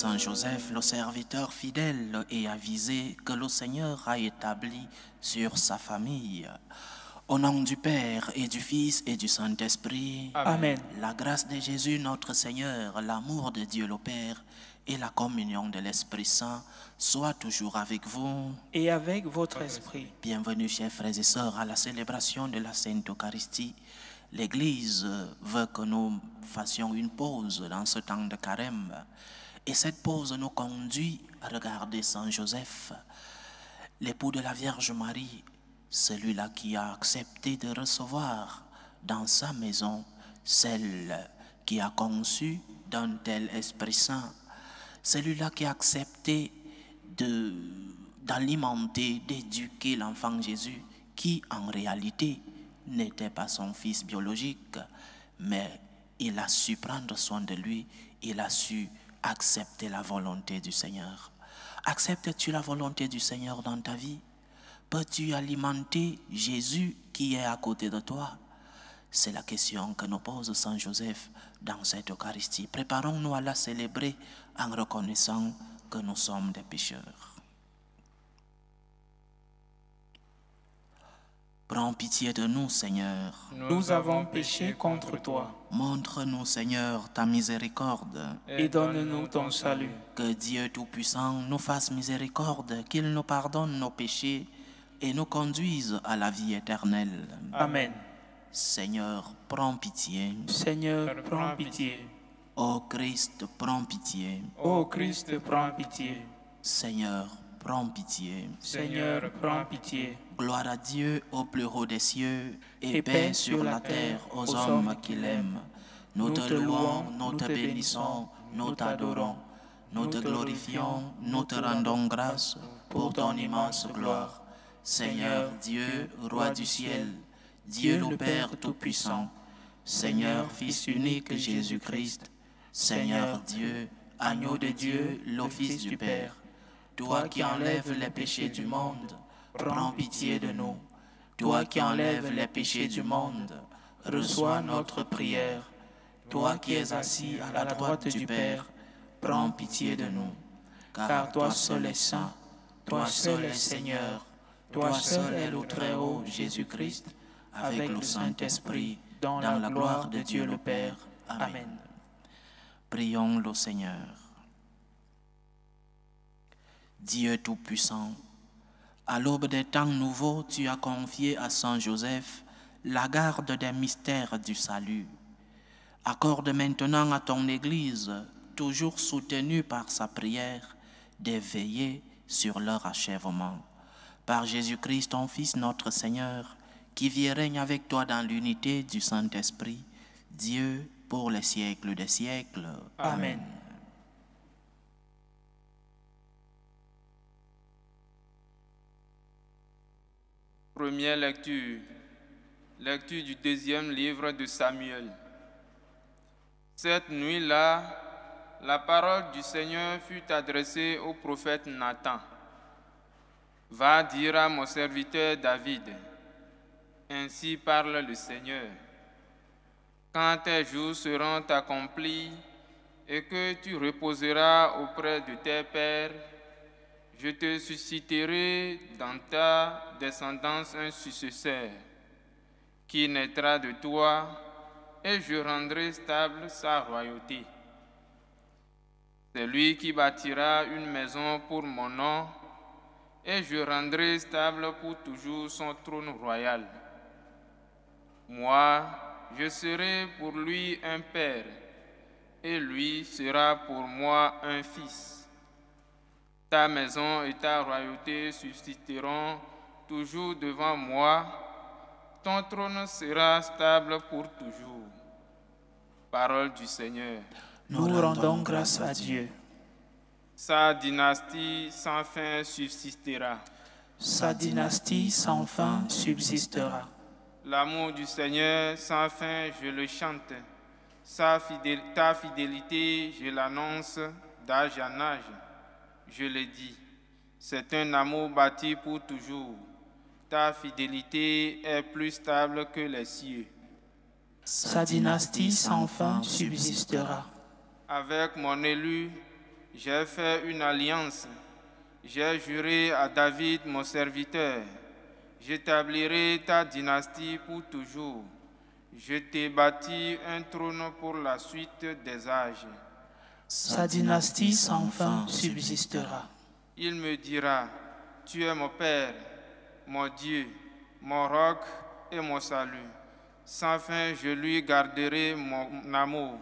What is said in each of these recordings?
Saint Joseph, le serviteur fidèle et avisé que le Seigneur a établi sur sa famille. Au nom du Père et du Fils et du Saint-Esprit, Amen. La grâce de Jésus notre Seigneur, l'amour de Dieu le Père et la communion de l'Esprit Saint soient toujours avec vous. Et avec votre esprit. Bienvenue, chers frères et sœurs, à la célébration de la Sainte Eucharistie. L'Église veut que nous fassions une pause dans ce temps de carême. Et cette pause nous conduit à regarder Saint Joseph, l'époux de la Vierge Marie, celui-là qui a accepté de recevoir dans sa maison celle qui a conçu d'un tel Esprit Saint, celui-là qui a accepté d'alimenter, d'éduquer l'enfant Jésus, qui en réalité n'était pas son fils biologique, mais il a su prendre soin de lui, il a su accepter la volonté du Seigneur. Acceptes-tu la volonté du Seigneur dans ta vie? Peux-tu alimenter Jésus qui est à côté de toi? C'est la question que nous pose Saint Joseph dans cette Eucharistie. Préparons-nous à la célébrer en reconnaissant que nous sommes des pécheurs. Prends pitié de nous, Seigneur. Nous avons péché contre toi. Montre-nous, Seigneur, ta miséricorde. Et donne-nous ton salut. Que Dieu Tout-Puissant nous fasse miséricorde, qu'il nous pardonne nos péchés et nous conduise à la vie éternelle. Amen. Seigneur, prends pitié. Seigneur, prends pitié. Ô Christ, prends pitié. Ô Christ, prends pitié. Seigneur, prends pitié. Seigneur, prends pitié. Gloire à Dieu au plus haut des cieux et paix sur la terre aux hommes qui l'aiment. Nous te louons, nous te bénissons, nous t'adorons, nous te glorifions, nous te rendons grâce pour ton immense gloire. Seigneur Dieu, Roi du ciel, Dieu le Père Tout-Puissant, Seigneur Fils unique Jésus-Christ, Seigneur Dieu, Agneau de Dieu, le Fils du Père, toi qui enlèves les péchés du monde, prends pitié de nous. Toi qui enlèves les péchés du monde, reçois notre prière. Toi qui es assis à la droite du Père, prends pitié de nous. Car toi seul es saint, toi seul es Seigneur, toi seul es le Très-Haut Jésus-Christ, avec le Saint-Esprit, dans la gloire de Dieu le Père. Amen. Prions le Seigneur. Dieu Tout-Puissant, à l'aube des temps nouveaux, tu as confié à Saint Joseph la garde des mystères du salut. Accorde maintenant à ton Église, toujours soutenue par sa prière, de veiller sur leur achèvement. Par Jésus-Christ, ton Fils, notre Seigneur, qui vit et règne avec toi dans l'unité du Saint-Esprit, Dieu pour les siècles des siècles. Amen. Première lecture. Lecture du deuxième livre de Samuel. Cette nuit-là, la parole du Seigneur fut adressée au prophète Nathan. Va dire à mon serviteur David, ainsi parle le Seigneur. Quand tes jours seront accomplis et que tu reposeras auprès de tes pères, je te susciterai dans ta descendance un successeur qui naîtra de toi et je rendrai stable sa royauté. C'est lui qui bâtira une maison pour mon nom et je rendrai stable pour toujours son trône royal. Moi, je serai pour lui un père et lui sera pour moi un fils. Ta maison et ta royauté subsisteront toujours devant moi. Ton trône sera stable pour toujours. Parole du Seigneur. Nous rendons grâce à Dieu. Sa dynastie sans fin subsistera. Sa dynastie sans fin subsistera. L'amour du Seigneur sans fin, je le chante. Ta fidélité, je l'annonce d'âge en âge. Je le dis, c'est un amour bâti pour toujours. Ta fidélité est plus stable que les cieux. Sa dynastie sans fin subsistera. Avec mon élu, j'ai fait une alliance. J'ai juré à David, mon serviteur, j'établirai ta dynastie pour toujours. Je t'ai bâti un trône pour la suite des âges. Sa dynastie sans fin subsistera. Il me dira, tu es mon Père, mon Dieu, mon roc et mon salut. Sans fin, je lui garderai mon amour.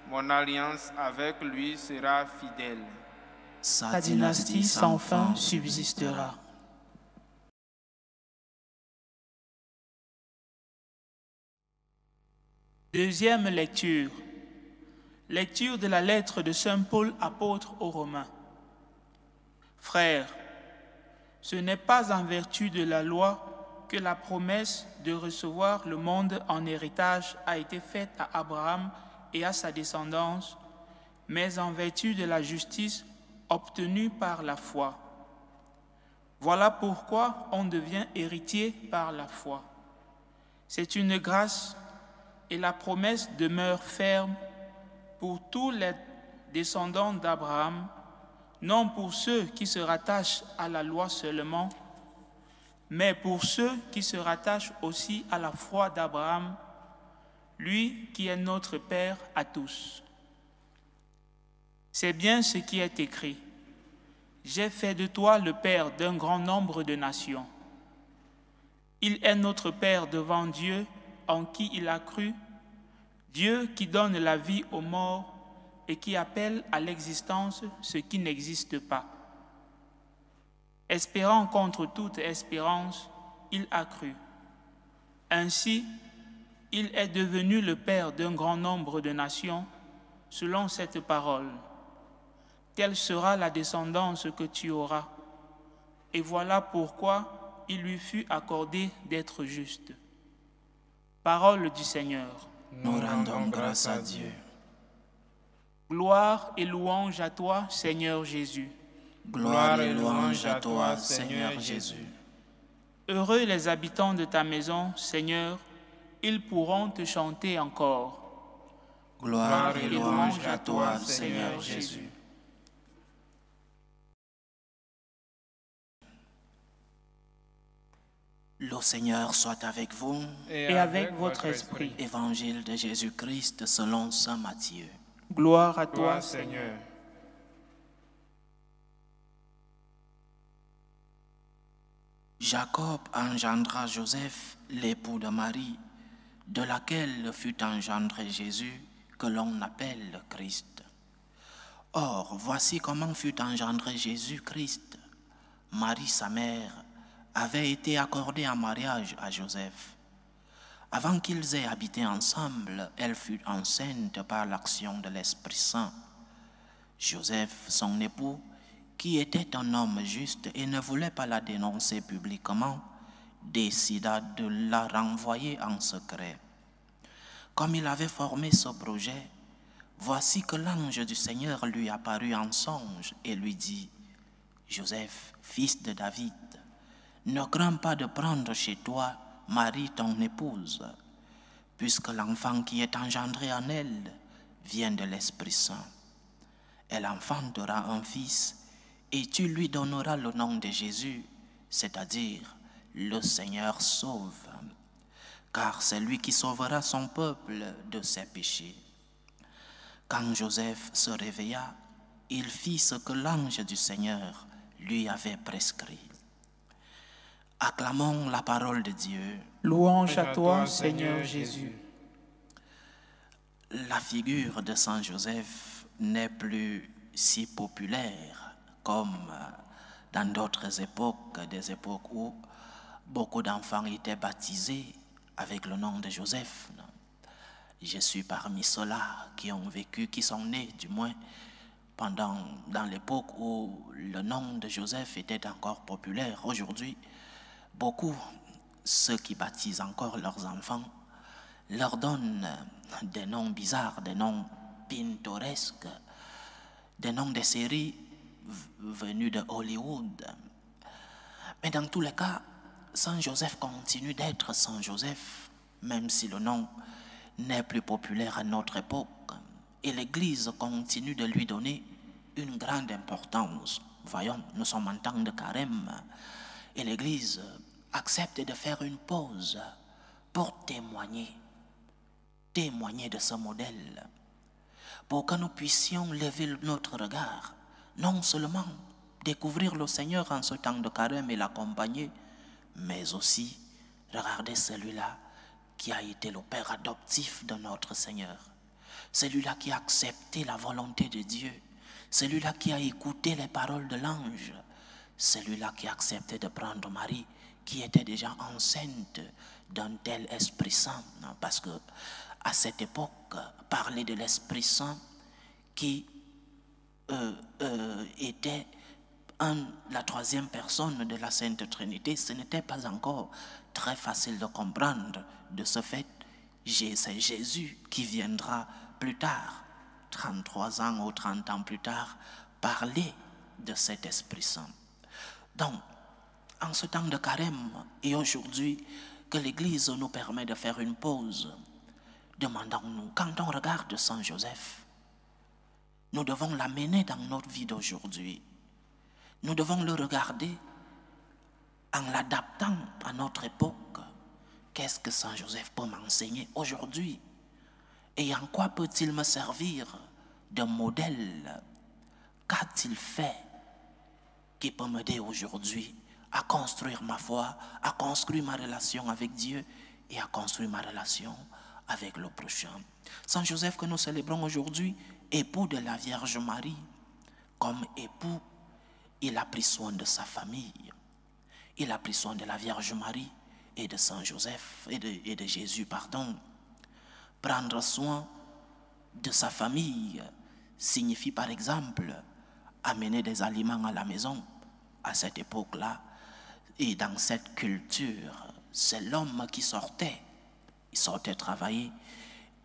Mon alliance avec lui sera fidèle. Sa dynastie sans fin subsistera. Deuxième lecture. Lecture de la lettre de Saint Paul, apôtre aux Romains. Frères, ce n'est pas en vertu de la loi que la promesse de recevoir le monde en héritage a été faite à Abraham et à sa descendance, mais en vertu de la justice obtenue par la foi. Voilà pourquoi on devient héritier par la foi. C'est une grâce et la promesse demeure ferme pour tous les descendants d'Abraham, non pour ceux qui se rattachent à la loi seulement, mais pour ceux qui se rattachent aussi à la foi d'Abraham, lui qui est notre Père à tous. C'est bien ce qui est écrit. J'ai fait de toi le Père d'un grand nombre de nations. Il est notre Père devant Dieu, en qui il a cru, Dieu qui donne la vie aux morts et qui appelle à l'existence ce qui n'existe pas. Espérant contre toute espérance, il a cru. Ainsi, il est devenu le Père d'un grand nombre de nations, selon cette parole. Telle sera la descendance que tu auras. Et voilà pourquoi il lui fut accordé d'être juste. Parole du Seigneur. Nous rendons grâce à Dieu. Gloire et louange à toi, Seigneur Jésus. Gloire et louange à toi, Seigneur Jésus. Heureux les habitants de ta maison, Seigneur, ils pourront te chanter encore. Gloire et louange à toi, Seigneur Jésus. Le Seigneur soit avec vous. Et avec votre esprit. Évangile de Jésus-Christ selon saint Matthieu. Gloire à toi, Seigneur. Jacob engendra Joseph, l'époux de Marie, de laquelle fut engendré Jésus, que l'on appelle le Christ. Or, voici comment fut engendré Jésus-Christ. Marie, sa mère, avait été accordée en mariage à Joseph. Avant qu'ils aient habité ensemble, elle fut enceinte par l'action de l'Esprit Saint. Joseph, son époux, qui était un homme juste et ne voulait pas la dénoncer publiquement, décida de la renvoyer en secret. Comme il avait formé ce projet, voici que l'ange du Seigneur lui apparut en songe et lui dit : « Joseph, fils de David, ne crains pas de prendre chez toi Marie ton épouse, puisque l'enfant qui est engendré en elle vient de l'Esprit Saint. Elle enfantera un fils et tu lui donneras le nom de Jésus, c'est-à-dire le Seigneur sauve, car c'est lui qui sauvera son peuple de ses péchés. » Quand Joseph se réveilla, il fit ce que l'ange du Seigneur lui avait prescrit. Acclamons la parole de Dieu. Louange à toi, Seigneur Jésus. La figure de Saint Joseph n'est plus si populaire comme dans d'autres époques, des époques où beaucoup d'enfants étaient baptisés avec le nom de Joseph. Je suis parmi ceux-là qui ont vécu, qui sont nés du moins dans l'époque où le nom de Joseph était encore populaire. Aujourd'hui, beaucoup, ceux qui baptisent encore leurs enfants, leur donnent des noms bizarres, des noms pittoresques, des noms de séries venues de Hollywood. Mais dans tous les cas, Saint Joseph continue d'être Saint Joseph, même si le nom n'est plus populaire à notre époque. Et l'Église continue de lui donner une grande importance. Voyons, nous sommes en temps de carême et l'Église accepte de faire une pause pour témoigner de ce modèle, pour que nous puissions lever notre regard, non seulement découvrir le Seigneur en ce temps de carême et l'accompagner, mais aussi regarder celui-là qui a été le Père adoptif de notre Seigneur, celui-là qui a accepté la volonté de Dieu, celui-là qui a écouté les paroles de l'ange, celui-là qui a accepté de prendre Marie, qui était déjà enceinte d'un tel Esprit Saint, parce que à cette époque, parler de l'Esprit Saint qui était la troisième personne de la Sainte Trinité, ce n'était pas encore très facile de comprendre. De ce fait, c'est Jésus qui viendra plus tard, 33 ans ou 30 ans plus tard, parler de cet Esprit Saint. Donc, en ce temps de carême et aujourd'hui, que l'Église nous permet de faire une pause, demandons-nous, quand on regarde Saint Joseph, nous devons l'amener dans notre vie d'aujourd'hui. Nous devons le regarder en l'adaptant à notre époque. Qu'est-ce que Saint Joseph peut m'enseigner aujourd'hui? Et en quoi peut-il me servir de modèle? Qu'a-t-il fait qui peut m'aider aujourd'hui à construire ma foi, à construire ma relation avec Dieu et à construire ma relation avec le prochain? Saint Joseph que nous célébrons aujourd'hui, époux de la Vierge Marie, comme époux, il a pris soin de sa famille. Il a pris soin de la Vierge Marie et de Saint Joseph et de Jésus, pardon. Prendre soin de sa famille signifie par exemple amener des aliments à la maison. À cette époque-là et dans cette culture, c'est l'homme qui sortait. Il sortait travailler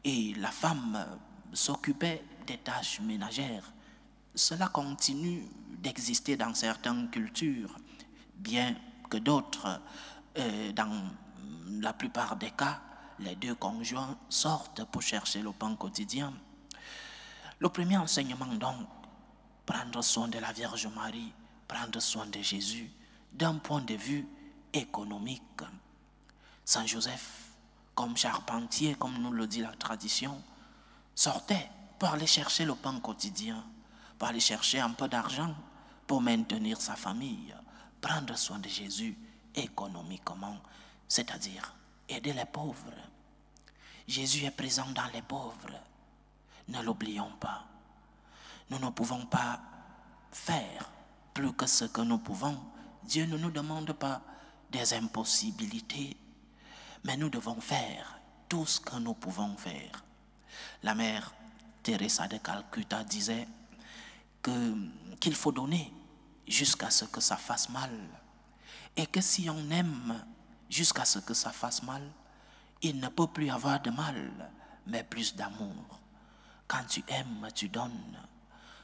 et la femme s'occupait des tâches ménagères. Cela continue d'exister dans certaines cultures, bien que d'autres, dans la plupart des cas, les deux conjoints sortent pour chercher le pain quotidien. Le premier enseignement donc, prendre soin de la Vierge Marie, prendre soin de Jésus, d'un point de vue économique. Saint Joseph, comme charpentier, comme nous le dit la tradition, sortait pour aller chercher le pain quotidien, pour aller chercher un peu d'argent pour maintenir sa famille, prendre soin de Jésus économiquement, c'est-à-dire aider les pauvres. Jésus est présent dans les pauvres, ne l'oublions pas. Nous ne pouvons pas faire plus que ce que nous pouvons. Dieu ne nous demande pas des impossibilités, mais nous devons faire tout ce que nous pouvons faire. La mère Teresa de Calcutta disait qu'il faut donner jusqu'à ce que ça fasse mal. Et que si on aime jusqu'à ce que ça fasse mal, il ne peut plus avoir de mal, mais plus d'amour. Quand tu aimes, tu donnes.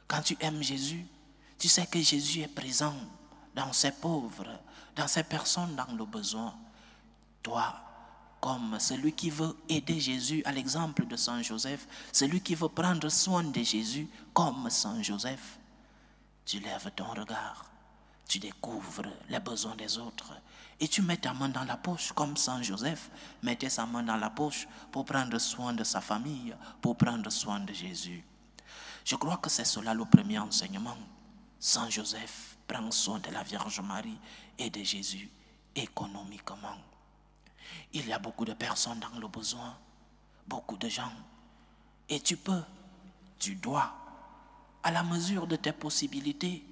Quand tu aimes Jésus, tu sais que Jésus est présent dans ces pauvres, dans ces personnes dans le besoin. Toi, comme celui qui veut aider Jésus, à l'exemple de Saint Joseph, celui qui veut prendre soin de Jésus comme Saint Joseph, tu lèves ton regard, tu découvres les besoins des autres et tu mets ta main dans la poche comme Saint Joseph mettait sa main dans la poche pour prendre soin de sa famille, pour prendre soin de Jésus. Je crois que c'est cela le premier enseignement. Saint Joseph prend soin de la Vierge Marie et de Jésus économiquement. Il y a beaucoup de personnes dans le besoin, beaucoup de gens. Et tu dois, à la mesure de tes possibilités,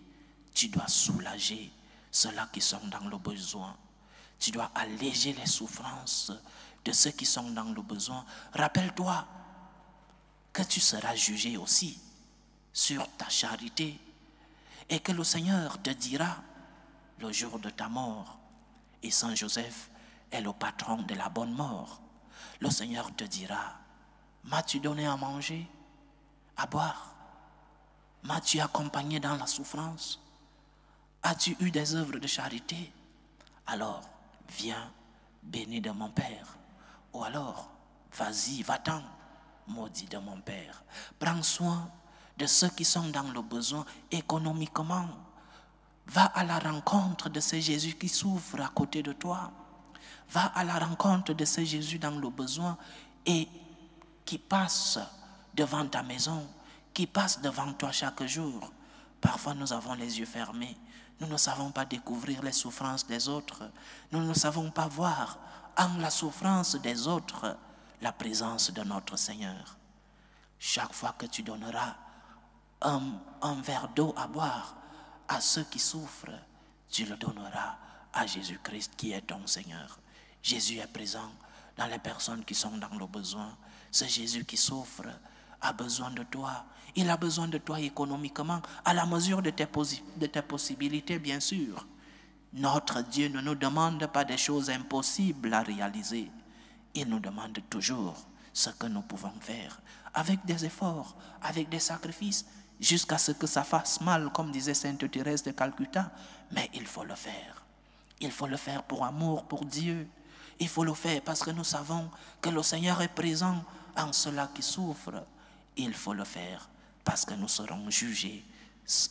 tu dois soulager ceux-là qui sont dans le besoin. Tu dois alléger les souffrances de ceux qui sont dans le besoin. Rappelle-toi que tu seras jugé aussi sur ta charité et que le Seigneur te dira le jour de ta mort. Et Saint Joseph est le patron de la bonne mort. Le Seigneur te dira: m'as-tu donné à manger, à boire? M'as-tu accompagné dans la souffrance? As-tu eu des œuvres de charité? Alors, viens, béni de mon Père. Ou alors, vas-y, va-t'en, maudit de mon Père. Prends soin de ceux qui sont dans le besoin économiquement. Va à la rencontre de ce Jésus qui souffre à côté de toi. Va à la rencontre de ce Jésus dans le besoin et qui passe devant ta maison, qui passe devant toi chaque jour. Parfois, nous avons les yeux fermés. Nous ne savons pas découvrir les souffrances des autres. Nous ne savons pas voir en la souffrance des autres la présence de notre Seigneur. Chaque fois que tu donneras un verre d'eau à boire à ceux qui souffrent, tu le donneras à Jésus-Christ qui est ton Seigneur. Jésus est présent dans les personnes qui sont dans le besoin. Ce Jésus qui souffre a besoin de toi. Il a besoin de toi économiquement, à la mesure de tes possibilités, bien sûr. Notre Dieu ne nous demande pas des choses impossibles à réaliser. Il nous demande toujours ce que nous pouvons faire, avec des efforts, avec des sacrifices, jusqu'à ce que ça fasse mal, comme disait Sainte Thérèse de Calcutta. Mais il faut le faire. Il faut le faire pour amour, pour Dieu. Il faut le faire parce que nous savons que le Seigneur est présent en ceux-là qui souffrent. Il faut le faire parce que nous serons jugés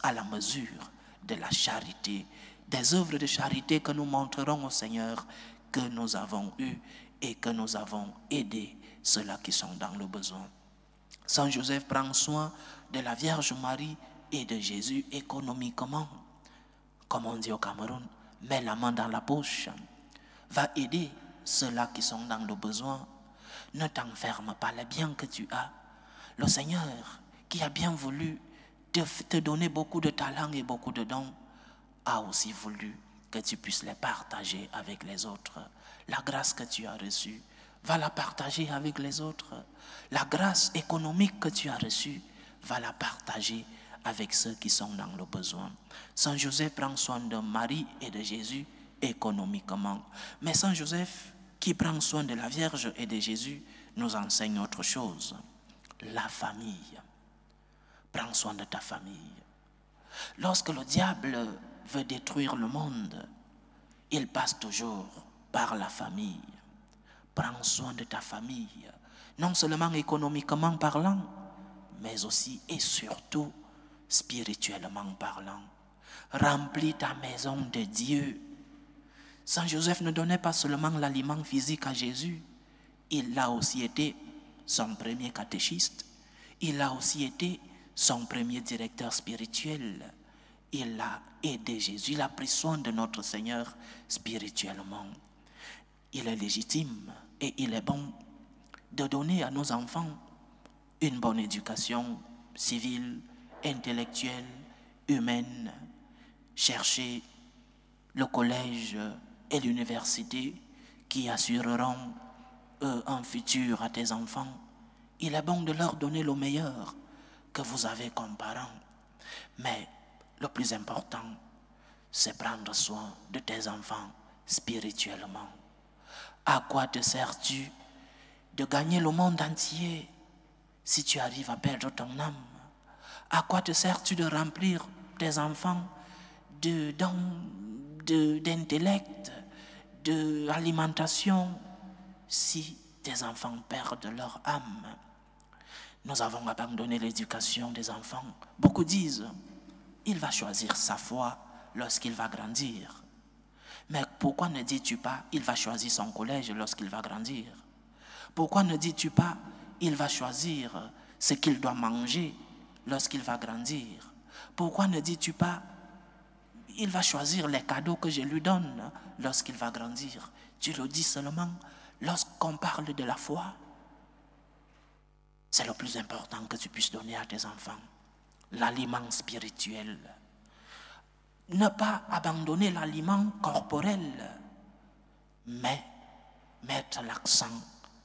à la mesure de la charité, des œuvres de charité que nous montrerons au Seigneur que nous avons eues et que nous avons aidé ceux-là qui sont dans le besoin. Saint Joseph prend soin de la Vierge Marie et de Jésus économiquement. Comme on dit au Cameroun, mets la main dans la poche. Va aider ceux-là qui sont dans le besoin. Ne t'enferme pas les biens que tu as. Le Seigneur, qui a bien voulu te donner beaucoup de talents et beaucoup de dons, a aussi voulu que tu puisses les partager avec les autres. La grâce que tu as reçue, va la partager avec les autres. La grâce économique que tu as reçue, va la partager avec ceux qui sont dans le besoin. Saint Joseph prend soin de Marie et de Jésus économiquement. Mais Saint Joseph, qui prend soin de la Vierge et de Jésus, nous enseigne autre chose. La famille. Prends soin de ta famille. Lorsque le diable veut détruire le monde, il passe toujours par la famille. Prends soin de ta famille, non seulement économiquement parlant, mais aussi et surtout spirituellement parlant. Remplis ta maison de Dieu. Saint Joseph ne donnait pas seulement l'aliment physique à Jésus, il a aussi été son premier catéchiste, il a aussi été son premier directeur spirituel. Il a aidé Jésus, il a pris soin de notre Seigneur spirituellement. Il est légitime et il est bon de donner à nos enfants une bonne éducation civile, intellectuelle, humaine. Chercher le collège et l'université qui assureront un futur à tes enfants. Il est bon de leur donner le meilleur que vous avez comme parents. Mais le plus important, c'est prendre soin de tes enfants spirituellement. À quoi te sers-tu de gagner le monde entier si tu arrives à perdre ton âme? À quoi te sers-tu de remplir tes enfants d'intellect, d'alimentation, si tes enfants perdent leur âme? Nous avons abandonné l'éducation des enfants. Beaucoup disent, il va choisir sa foi lorsqu'il va grandir. Mais pourquoi ne dis-tu pas, il va choisir son collège lorsqu'il va grandir? Pourquoi ne dis-tu pas, il va choisir ce qu'il doit manger lorsqu'il va grandir? Pourquoi ne dis-tu pas, il va choisir les cadeaux que je lui donne lorsqu'il va grandir? Tu le dis seulement lorsqu'on parle de la foi. C'est le plus important que tu puisses donner à tes enfants. L'aliment spirituel. Ne pas abandonner l'aliment corporel, mais mettre l'accent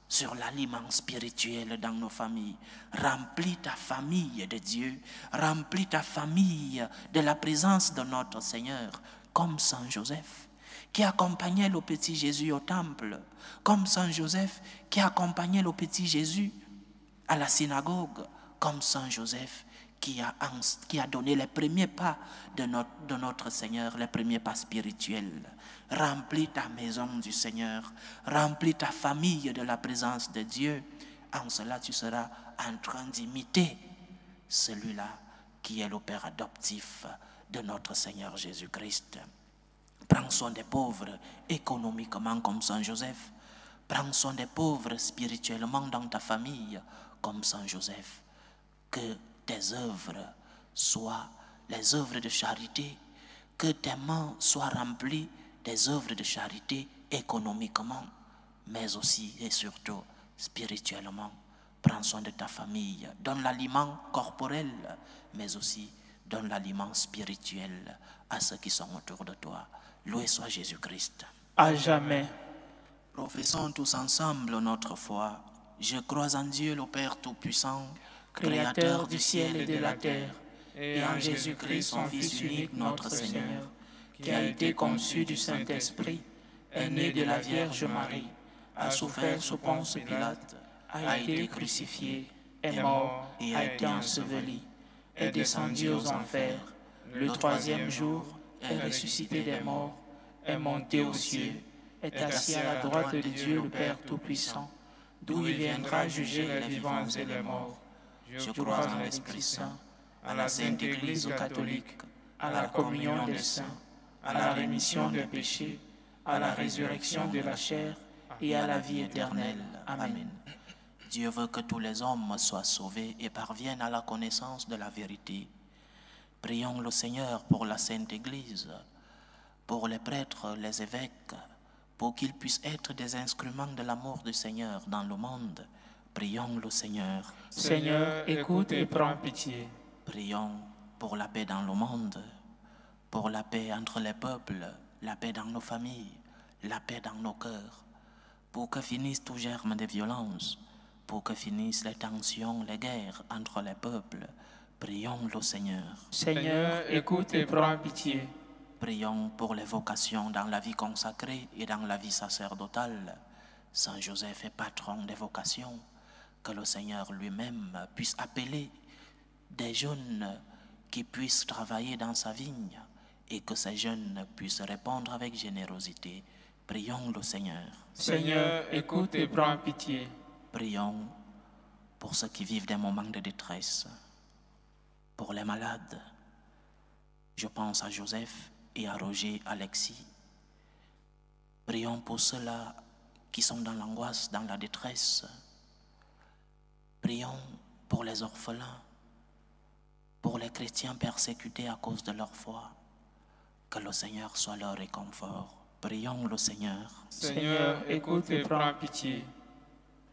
sur l'aliment spirituel dans nos familles. Remplis ta famille de Dieu, remplis ta famille de la présence de notre Seigneur, comme Saint Joseph, qui accompagnait le petit Jésus au temple, comme Saint Joseph qui accompagnait le petit Jésus à la synagogue, comme Saint Joseph qui a donné les premiers pas de notre Seigneur, les premiers pas spirituels. Remplis ta maison du Seigneur, remplis ta famille de la présence de Dieu. En cela, tu seras en train d'imiter celui-là qui est le Père adoptif de notre Seigneur Jésus-Christ. Prends soin des pauvres économiquement comme Saint Joseph. Prends soin des pauvres spirituellement dans ta famille comme Saint Joseph. Que tes œuvres soient les œuvres de charité, que tes mains soient remplies des œuvres de charité économiquement, mais aussi et surtout spirituellement. Prends soin de ta famille, donne l'aliment corporel, mais aussi donne l'aliment spirituel à ceux qui sont autour de toi. Loué soit Jésus-Christ. À jamais. Professons tous ensemble notre foi. Je crois en Dieu le Père Tout-Puissant, Créateur du ciel et de la terre, et en Jésus-Christ, son Fils unique, notre Seigneur, qui a été conçu du Saint-Esprit, est né de la Vierge Marie, a souffert sous Ponce Pilate, a été crucifié, est mort et a été enseveli, est descendu aux enfers. Le troisième jour, est ressuscité des morts, est monté aux cieux, est assis à la droite de Dieu le Père Tout-Puissant, d'où il viendra juger les vivants et les morts. Je crois en l'Esprit Saint, à la Sainte Église catholique, à la communion des saints, à la rémission des péchés, à la résurrection de la chair et à la vie éternelle. Amen. Dieu veut que tous les hommes soient sauvés et parviennent à la connaissance de la vérité. Prions le Seigneur pour la Sainte Église, pour les prêtres, les évêques, pour qu'ils puissent être des instruments de l'amour du Seigneur dans le monde. Prions le Seigneur. Seigneur, écoute et prends pitié. Prions pour la paix dans le monde, pour la paix entre les peuples, la paix dans nos familles, la paix dans nos cœurs, pour que finisse tout germe de violence, pour que finissent les tensions, les guerres entre les peuples. Prions le Seigneur. Seigneur, écoute et prends pitié. Prions pour les vocations dans la vie consacrée et dans la vie sacerdotale. Saint Joseph est patron des vocations. Que le Seigneur lui-même puisse appeler des jeunes qui puissent travailler dans sa vigne et que ces jeunes puissent répondre avec générosité. Prions le Seigneur. Seigneur, écoute et prends pitié. Prions pour ceux qui vivent des moments de détresse, pour les malades. Je pense à Joseph et à Roger, Alexis. Prions pour ceux-là qui sont dans l'angoisse, dans la détresse. Prions pour les orphelins, pour les chrétiens persécutés à cause de leur foi. Que le Seigneur soit leur réconfort. Prions le Seigneur. Seigneur, écoute et prends pitié.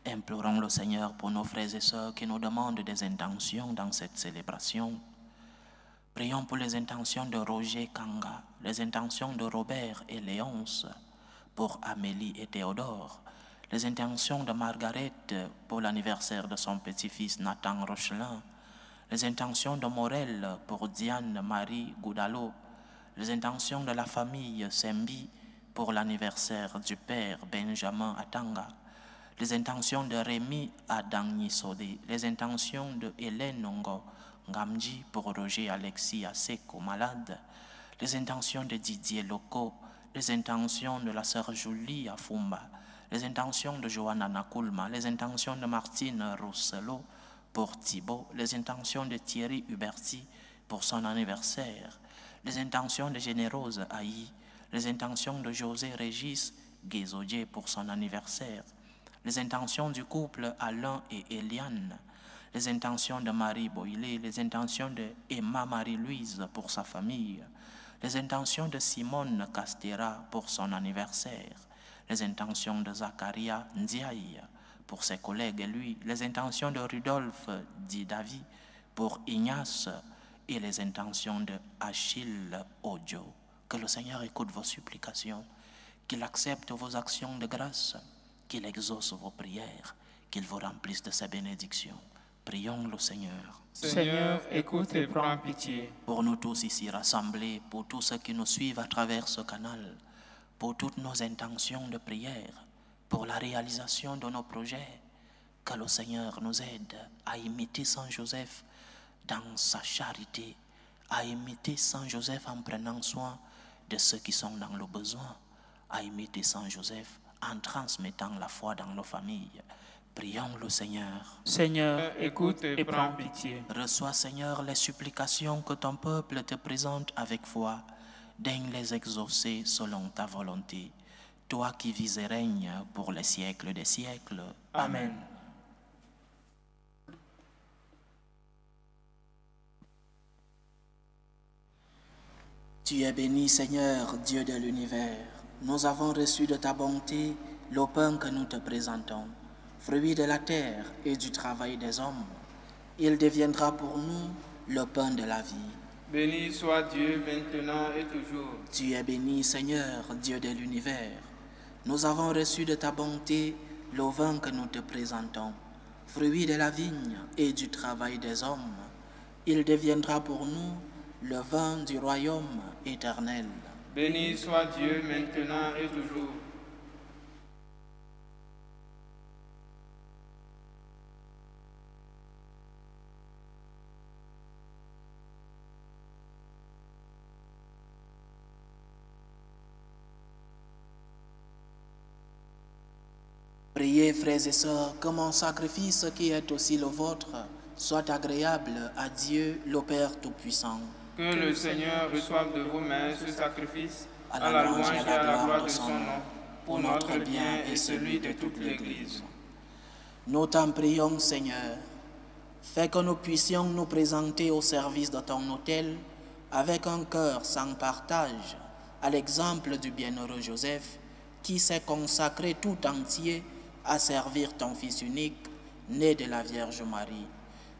Implorons le Seigneur pour nos frères et sœurs qui nous demandent des intentions dans cette célébration. Prions pour les intentions de Roger Kanga, les intentions de Robert et Léonce, pour Amélie et Théodore, les intentions de Margaret pour l'anniversaire de son petit-fils Nathan Rochelin, les intentions de Morel pour Diane Marie Goudalo, les intentions de la famille Sembi pour l'anniversaire du père Benjamin Atanga, les intentions de Rémi Adangni Sodé, les intentions de Hélène Nongo Ngamji pour Roger Alexis Aseko malade, les intentions de Didier Loco, les intentions de la sœur Julie Afumba, les intentions de Johanna Nakulma, les intentions de Martine Rousselot pour Thibault, les intentions de Thierry Huberti pour son anniversaire, les intentions de Générose Haï, les intentions de José Régis Guézodier pour son anniversaire, les intentions du couple Alain et Eliane, les intentions de Marie Boilé, les intentions de Emma Marie-Louise pour sa famille, les intentions de Simone Castera pour son anniversaire, les intentions de Zacharia Ndiaye pour ses collègues et lui, les intentions de Rudolphe Didavi pour Ignace et les intentions de Achille Odio. Que le Seigneur écoute vos supplications, qu'il accepte vos actions de grâce, qu'il exauce vos prières, qu'il vous remplisse de ses bénédictions. Prions le Seigneur. Seigneur, écoute et prends pitié. Pour nous tous ici rassemblés, pour tous ceux qui nous suivent à travers ce canal, pour toutes nos intentions de prière, pour la réalisation de nos projets, que le Seigneur nous aide à imiter Saint Joseph dans sa charité, à imiter Saint Joseph en prenant soin de ceux qui sont dans le besoin, à imiter Saint Joseph en transmettant la foi dans nos familles. Prions le Seigneur. Seigneur, écoute et prends pitié. Reçois, Seigneur, les supplications que ton peuple te présente avec foi. Daigne les exaucer selon ta volonté. Toi qui vis et règnes pour les siècles des siècles. Amen. Tu es béni, Seigneur, Dieu de l'univers. Nous avons reçu de ta bonté le pain que nous te présentons, fruit de la terre et du travail des hommes. Il deviendra pour nous le pain de la vie. Béni soit Dieu maintenant et toujours. Tu es béni, Seigneur, Dieu de l'univers. Nous avons reçu de ta bonté le vin que nous te présentons, fruit de la vigne et du travail des hommes. Il deviendra pour nous le vin du royaume éternel. Béni soit Dieu maintenant et toujours. Priez, frères et sœurs, que mon sacrifice, qui est aussi le vôtre, soit agréable à Dieu, le Père Tout-Puissant. Que le Seigneur reçoive de vos mains ce sacrifice à la louange et à la gloire de son nom, pour notre bien et celui de toute l'Église. Nous t'en prions, Seigneur, fais que nous puissions nous présenter au service de ton autel avec un cœur sans partage, à l'exemple du bienheureux Joseph, qui s'est consacré tout entier à servir ton Fils unique, né de la Vierge Marie.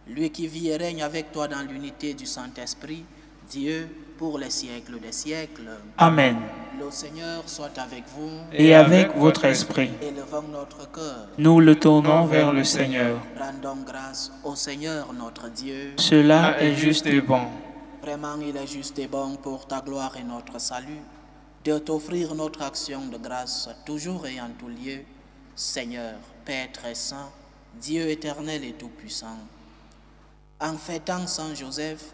Lui qui vit et règne avec toi dans l'unité du Saint-Esprit, Dieu, pour les siècles des siècles. Amen. Le Seigneur soit avec vous. Et avec votre esprit. Élevons notre cœur. Nous le tournons vers le Seigneur. Rendons grâce au Seigneur notre Dieu. Cela est juste et bon. Vraiment, il est juste et bon pour ta gloire et notre salut, de t'offrir notre action de grâce toujours et en tout lieu, Seigneur, Père très saint, Dieu éternel et tout-puissant. En fêtant Saint Joseph,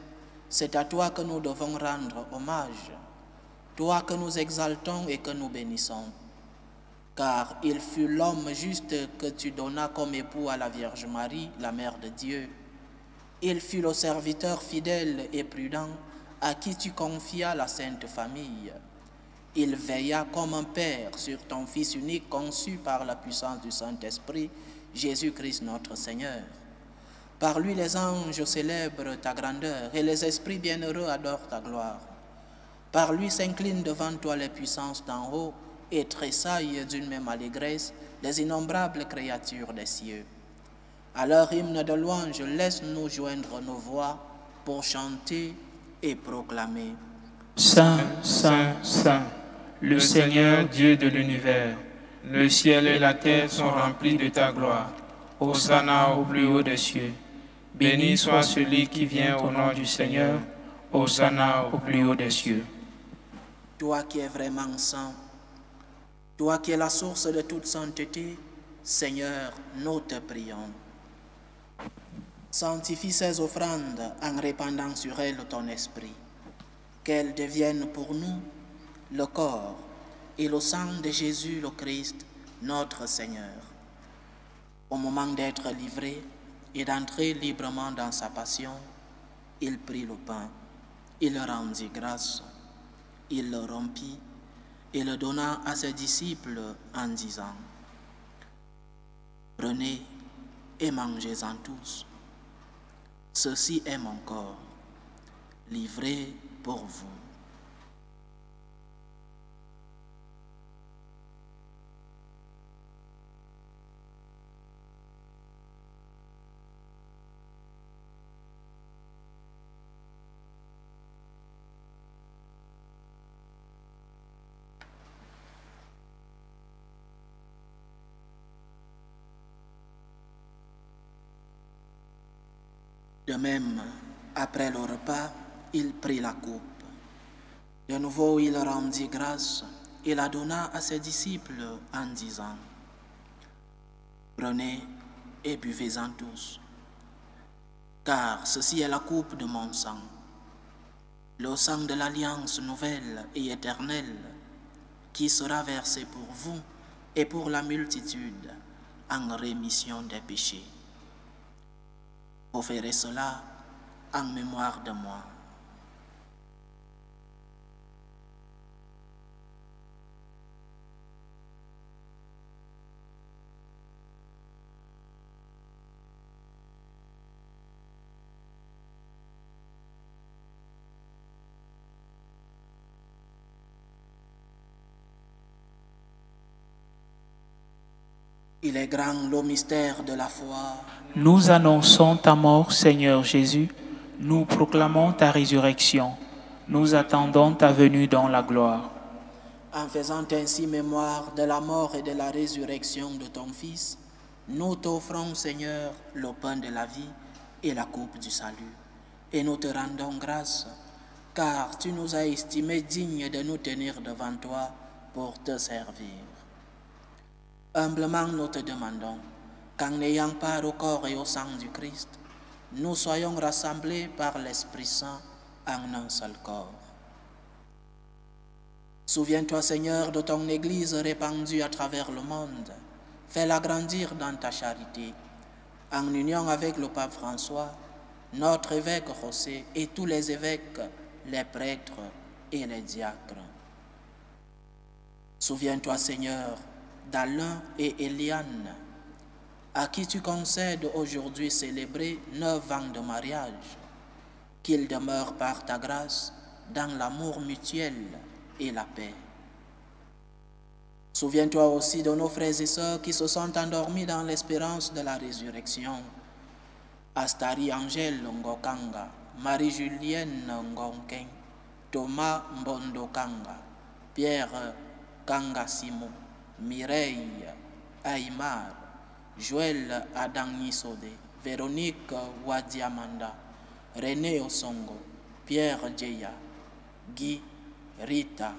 c'est à toi que nous devons rendre hommage, toi que nous exaltons et que nous bénissons, car il fut l'homme juste que tu donnas comme époux à la Vierge Marie, la Mère de Dieu. Il fut le serviteur fidèle et prudent à qui tu confias la Sainte Famille. Il veilla comme un père sur ton Fils unique conçu par la puissance du Saint-Esprit, Jésus-Christ notre Seigneur. Par lui les anges célèbrent ta grandeur et les esprits bienheureux adorent ta gloire. Par lui s'inclinent devant toi les puissances d'en haut et tressaillent d'une même allégresse les innombrables créatures des cieux. À leur hymne de louange, laisse-nous joindre nos voix pour chanter et proclamer. Saint, Saint, Saint, le Seigneur Dieu de l'univers, le ciel et la terre sont remplis de ta gloire. Hosanna au plus haut des cieux. Béni soit celui qui vient au nom du Seigneur. Hosanna au plus haut des cieux. Toi qui es vraiment saint, toi qui es la source de toute sainteté, Seigneur, nous te prions. Sanctifie ces offrandes en répandant sur elles ton esprit, qu'elles deviennent pour nous le corps et le sang de Jésus le Christ, notre Seigneur. Au moment d'être livré et d'entrer librement dans sa passion, il prit le pain, il rendit grâce, il le rompit et le donna à ses disciples en disant : « Prenez et mangez-en tous. Ceci est mon corps, livré pour vous. » De même, après le repas, il prit la coupe. De nouveau, il rendit grâce et la donna à ses disciples en disant : « Prenez et buvez-en tous, car ceci est la coupe de mon sang, le sang de l'alliance nouvelle et éternelle, qui sera versé pour vous et pour la multitude en rémission des péchés. Vous ferez cela en mémoire de moi. Il est grand le mystère de la foi. Nous annonçons ta mort, Seigneur Jésus. Nous proclamons ta résurrection. Nous attendons ta venue dans la gloire. En faisant ainsi mémoire de la mort et de la résurrection de ton Fils, nous t'offrons, Seigneur, le pain de la vie et la coupe du salut. Et nous te rendons grâce, car tu nous as estimés dignes de nous tenir devant toi pour te servir. Humblement, nous te demandons qu'en ayant part au corps et au sang du Christ, nous soyons rassemblés par l'Esprit Saint en un seul corps. Souviens-toi, Seigneur, de ton Église répandue à travers le monde. Fais-la grandir dans ta charité, en union avec le pape François, notre évêque José et tous les évêques, les prêtres et les diacres. Souviens-toi, Seigneur, d'Alain et Eliane, à qui tu concèdes aujourd'hui célébrer 9 ans de mariage, qu'ils demeurent par ta grâce dans l'amour mutuel et la paix. Souviens-toi aussi de nos frères et sœurs qui se sont endormis dans l'espérance de la résurrection. Astari Angèle Ngokanga, Marie-Julienne Ngonken, Thomas Mbondokanga, Pierre Kanga Simon, Mireille Aymar, Joël Adangnisode, Véronique Wadiamanda, René Osongo, Pierre Djeya, Guy, Rita,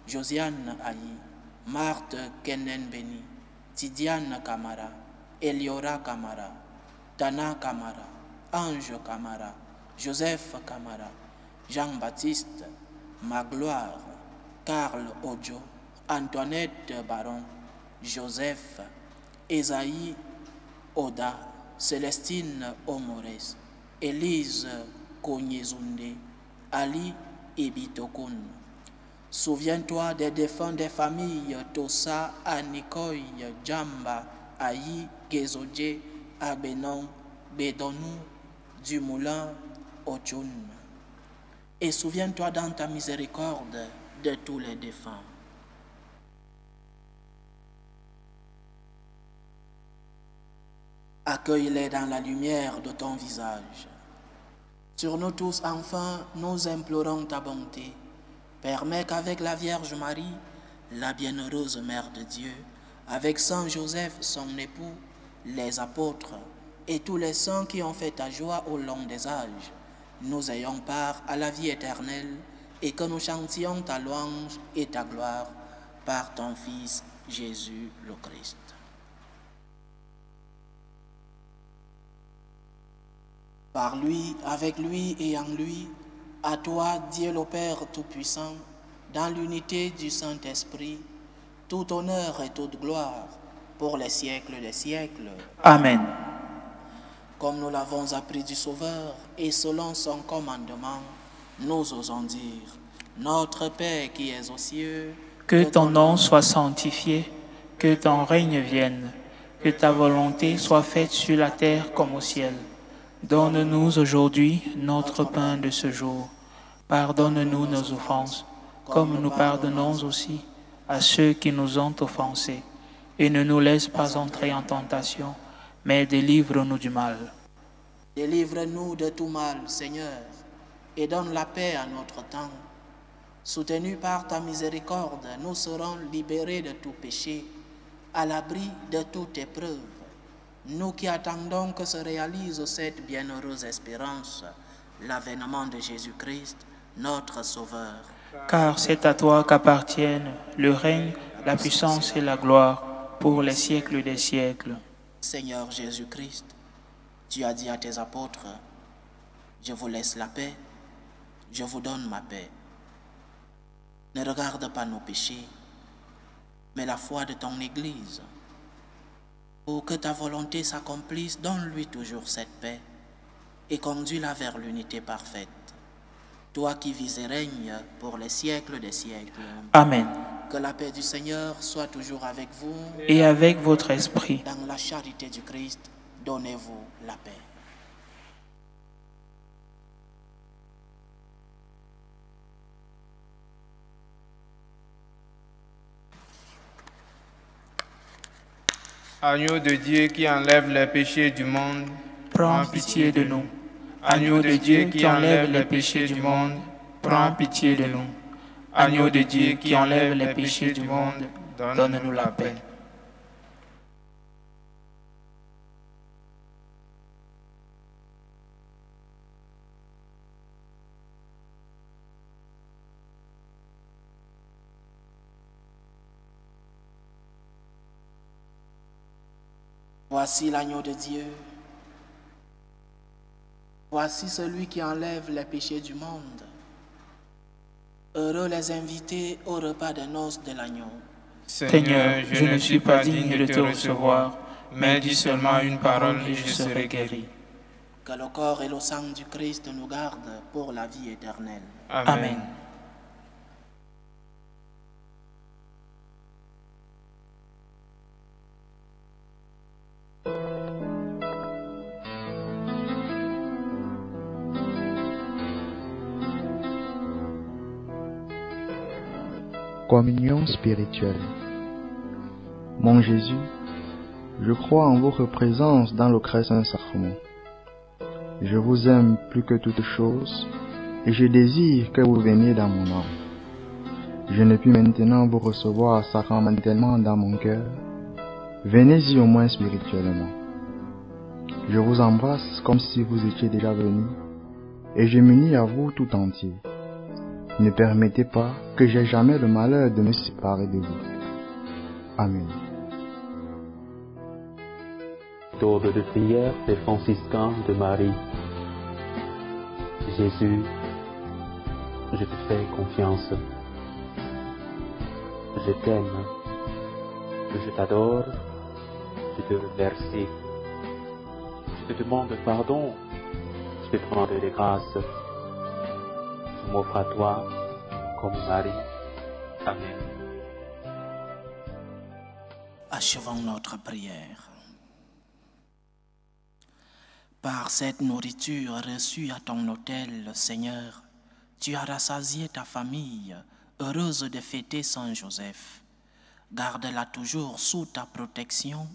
Josiane Ayi, Marthe Kenenbeni, Tidiane Kamara, Eliora Kamara, Tana Kamara, Ange Kamara, Joseph Kamara, Jean-Baptiste, Magloire, Karl Ojo, Antoinette Baron, Joseph, Esaïe Oda, Célestine Omores, Élise Konyezunde, Ali Ibitokun. Souviens-toi des défunts des familles Tossa, Anikoy, Djamba, Aïe, Gezodje, Abenon, Bedonou, Dumoulin, Ochun. Et souviens-toi dans ta miséricorde de tous les défunts. Accueille-les dans la lumière de ton visage. Sur nous tous, enfin, nous implorons ta bonté. Permets qu'avec la Vierge Marie, la bienheureuse Mère de Dieu, avec Saint Joseph, son époux, les apôtres et tous les saints qui ont fait ta joie au long des âges, nous ayons part à la vie éternelle et que nous chantions ta louange et ta gloire par ton Fils Jésus le Christ. Par lui, avec lui et en lui, à toi, Dieu le Père Tout-Puissant, dans l'unité du Saint-Esprit, tout honneur et toute gloire pour les siècles des siècles. Amen. Comme nous l'avons appris du Sauveur et selon son commandement, nous osons dire, Notre Père qui es aux cieux, que ton nom soit sanctifié, que ton règne vienne, que ta volonté soit faite sur la terre comme au ciel. Donne-nous aujourd'hui notre pain de ce jour. Pardonne-nous nos offenses, comme nous pardonnons aussi à ceux qui nous ont offensés. Et ne nous laisse pas entrer en tentation, mais délivre-nous du mal. Délivre-nous de tout mal, Seigneur, et donne la paix à notre temps. Soutenus par ta miséricorde, nous serons libérés de tout péché, à l'abri de toute épreuve. Nous qui attendons que se réalise cette bienheureuse espérance, l'avènement de Jésus-Christ, notre Sauveur. Car c'est à toi qu'appartiennent le règne, la puissance et la gloire pour les siècles des siècles. Seigneur Jésus-Christ, tu as dit à tes apôtres, « Je vous laisse la paix, je vous donne ma paix. Ne regarde pas nos péchés, mais la foi de ton Église. Pour que ta volonté s'accomplisse, donne-lui toujours cette paix et conduis-la vers l'unité parfaite. Toi qui vis et règnes pour les siècles des siècles. Amen. Que la paix du Seigneur soit toujours avec vous. Et avec votre esprit. Dans la charité du Christ, donnez-vous la paix. Agneau de Dieu qui enlève les péchés du monde, Prends pitié de nous. Agneau de Dieu qui enlève les péchés du monde, Prends pitié de nous. Agneau de Dieu qui enlève les péchés du monde, donne-nous la paix. Voici l'agneau de Dieu. Voici celui qui enlève les péchés du monde. Heureux les invités au repas des noces de l'agneau. Seigneur, je ne suis pas digne de te recevoir, mais dis seulement une parole et je serai guéri. Que le corps et le sang du Christ nous gardent pour la vie éternelle. Amen. Communion spirituelle. Mon Jésus, je crois en votre présence dans le très saint sacrement. Je vous aime plus que toute chose et je désire que vous veniez dans mon âme. Je ne puis maintenant vous recevoir sacramentellement dans mon cœur. Venez-y au moins spirituellement. Je vous embrasse comme si vous étiez déjà venu et je m'unis à vous tout entier. Ne permettez pas que j'aie jamais le malheur de me séparer de vous. Amen. Méthode de prière des franciscains de Marie. Jésus, je te fais confiance. Je t'aime. Je t'adore. Je te remercie. Je te demande pardon. Je te demande des grâces. Je m'offre à toi comme Marie. Amen. Achevons notre prière. Par cette nourriture reçue à ton autel, Seigneur, tu as rassasié ta famille, heureuse de fêter Saint Joseph. Garde-la toujours sous ta protection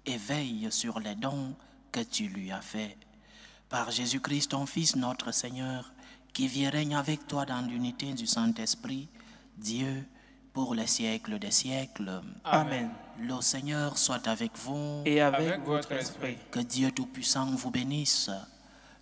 et veille sur les dons que tu lui as faits. Par Jésus-Christ, ton Fils, notre Seigneur, qui vit et règne avec toi dans l'unité du Saint-Esprit, Dieu, pour les siècles des siècles. Amen. Le Seigneur soit avec vous. Et avec votre esprit. Que Dieu Tout-Puissant vous bénisse,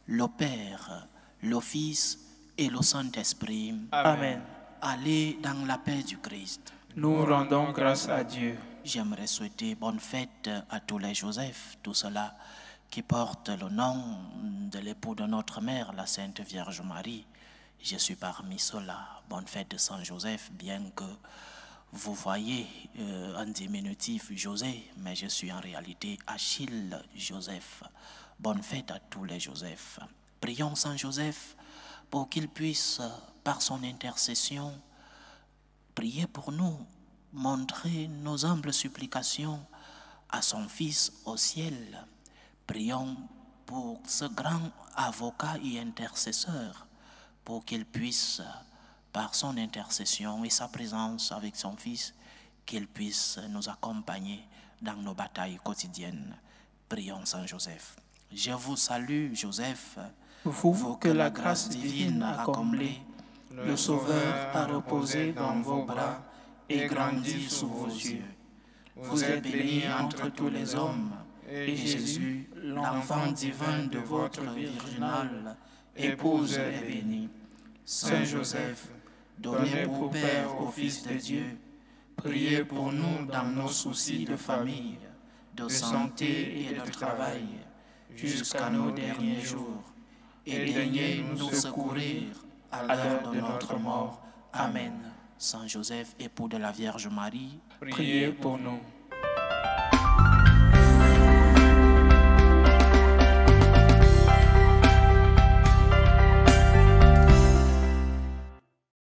le Père, le Fils et le Saint-Esprit. Amen. Allez dans la paix du Christ. Nous rendons grâce à Dieu. J'aimerais souhaiter bonne fête à tous les Joseph, tous ceux-là qui portent le nom de l'époux de notre mère, la Sainte Vierge Marie. Je suis parmi ceux-là. Bonne fête de Saint Joseph, bien que vous voyez en diminutif José, mais je suis en réalité Achille Joseph. Bonne fête à tous les Joseph. Prions Saint Joseph pour qu'il puisse, par son intercession, prier pour nous, montrer nos humbles supplications à son Fils au ciel. Prions pour ce grand avocat et intercesseur, pour qu'il puisse, par son intercession et sa présence avec son Fils, qu'il puisse nous accompagner dans nos batailles quotidiennes. Prions Saint Joseph. Je vous salue, Joseph, Vous que la grâce divine a comblé, le Sauveur a reposé dans vos bras et grandi sous vos yeux. Vous êtes bénie entre tous les hommes, et Jésus, l'enfant divin de votre virginale épouse, est béni. Saint Joseph, donné pour Père au Fils de Dieu, priez pour nous dans nos soucis de famille, de santé et de travail, jusqu'à nos derniers jours, et daignez nous secourir à l'heure de notre mort. Amen. Saint Joseph, époux de la Vierge Marie, Priez pour nous.